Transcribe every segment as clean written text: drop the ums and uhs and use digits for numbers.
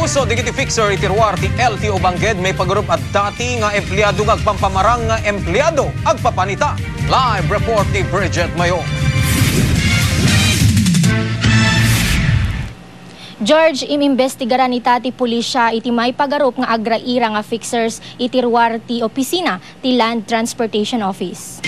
Uso Dagiti Fixer itirwar ti LTO-Bangued maipagarup at dati nga empleado nga agpampamarang nga empleado agpapanita. Live report ni Bridget Mayo. George, imimbestigaran ni tati pulisya iti maipagarup nga agraira nga fixers itirwar ti opisina ti Land Transportation Office.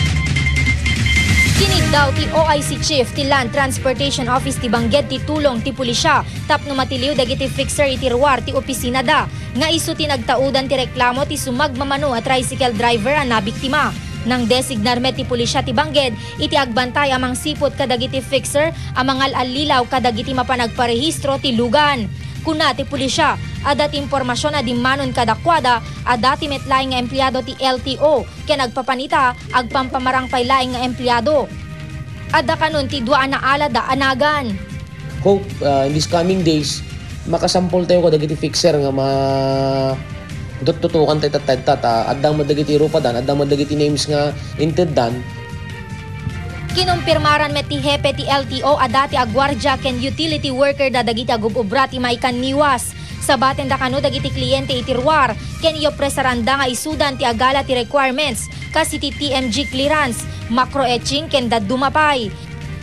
Kinig daw ti OIC Chief ti Land Transportation Office ti Bangued ti tulong ti pulisya tapno matiliw dagiti fixer itirwar ti opisina da nga isu ti nagtaudan ti reklamo ti sumagmamano a tricycle driver a nabiktima. Nang designar met ti pulisya ti Bangued iti agbantay amang sipot kadagiti fixer amang alalilaw kadagiti mapanagparehistro ti lugan. Kuna ti pulisya adat impormasyon na dimanon kadakwada adati metlaing nga empleado ti LTO ken nagpapanita agpampamarang paylaing nga empleado. Adda kanon ti dua na alada anagan. Hope in these coming days makasampol tayo kadagiti fixer nga tutukan tayo tata addang madagiti rupadan addang madagiti names nga inteddan. Kinumpirmaran met ti hepe ti LTO adati agwardya ken utility worker da dagiti agububra ti maikan niwas. Sabaten da kano dagiti kliyente itirwar ken iopresaranda nga isudan ti agala ti requirements kasi ti TMG clearance, macro etching ken dadumapay.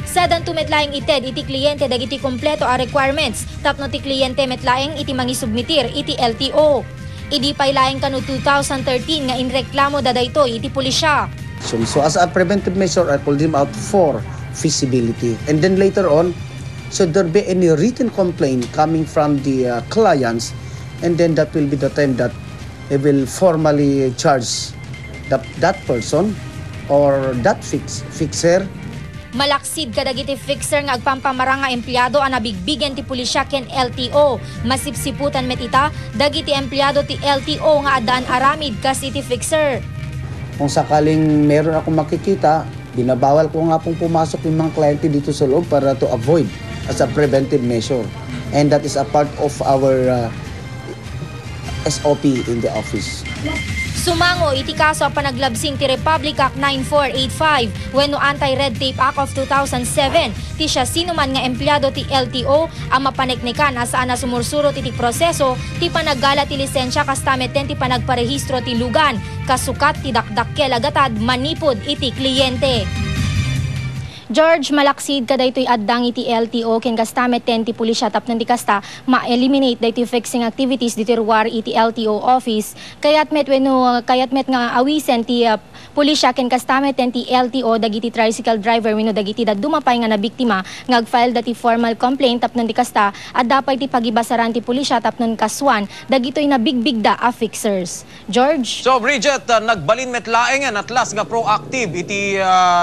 Sadan tumetlaing ited iti kliyente dagiti kompleto a requirements tapno ti kliyente metlaing iti mangisubmitir iti LTO. Idi paylaing kano 2013 nga inreklamo da daytoy iti pulisya. So as a preventive measure, I pulled him out for feasibility. And then later on, should there be any written complaint coming from the clients, and then that will be the time that they will formally charge that person or that fixer. Malaksid kadagiti fixer nga agpampamarang nga empleyado a nabigbigen ti pulisya ken LTO. Masipsiputan met ita dagiti empleyado ti LTO nga adaan aramid kas iti fixer. Kung sakaling meron akong makikita, binabawal ko nga pong pumasok yung mga kliyente dito sa loob para to avoid as a preventive measure. And that is a part of our SOP in the office. Sumango iti kaso a panaglabsing ti Republic Act 9485 wenno Anti-Red Tape Act of 2007 ti siya sinuman nga empleyado ti LTO ang mapaneknekan asaan na sumursurot iti proseso ti panaggala ti lisensya kastameten ti panagparehistro ti lugan kasukat ti dakdakkel agatad manipod iti kliyente. George, malaksid ka daytoy addang iti LTO ken kastameten ti pulisya tapno ti kasta ma-eliminate daytoy fixing activities ditirwar iti LTO office kayat met nga awisen ti pulisya ken kastameten ti LTO dagiti tricycle driver wenno dagiti dumapay nga nabiktima nga agfile dati formal complaint tapno ti kasta adda pay ti pagibasaran ti pulisya tapno kaswan dagitoy na bigbigda a fixers. George. So Bridget, nagbalin met laengan at last nga proactive iti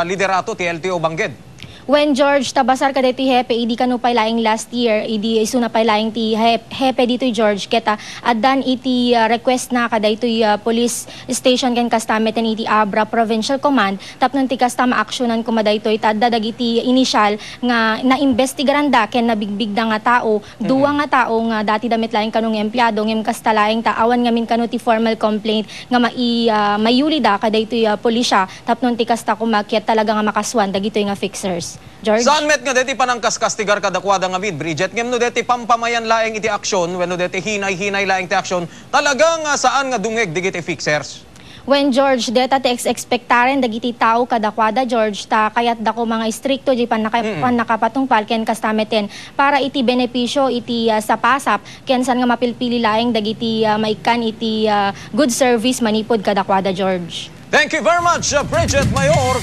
liderato ti LTO-Bangued. When George tabasar ka dito hepe idi kanu paylaing last year idi isu na paylaing ti hepe dito George keta addan iti request na kada ito police station ken kastameten iti Abra Provincial Command tapnon ti kasta ma-aksyonan kumada ito itadda dagiti initial nga naimbestigaran da ken nabigbigda nga tao duwa nga tao nga dati damit laing kanong empleyado ngem kasta laing taawan ngamin kanu ti formal complaint nga mayuli da kada ito pulisya tapnon ti kasta kumakyat talaga nga makaswan dagito nga fixers. George? Saan met nga deti panangkas-kastigar kadakwada nga vid, Bridget? Ngem no deti pampamayan laeng iti aksyon, wenno deti hinay-hinay laeng iti aksyon, talagang saan nga dungeg digiti fixers? When George, deta ti expectaren dagiti tao kadakwada George, ta kayat dako mga stricto di pan nakapatungpal ken kastameten para iti benepisyo iti sapasap ken san nga mapilpili laeng dagiti maikan iti good service manipod kadakwada George. Thank you very much, Bridget Mayor.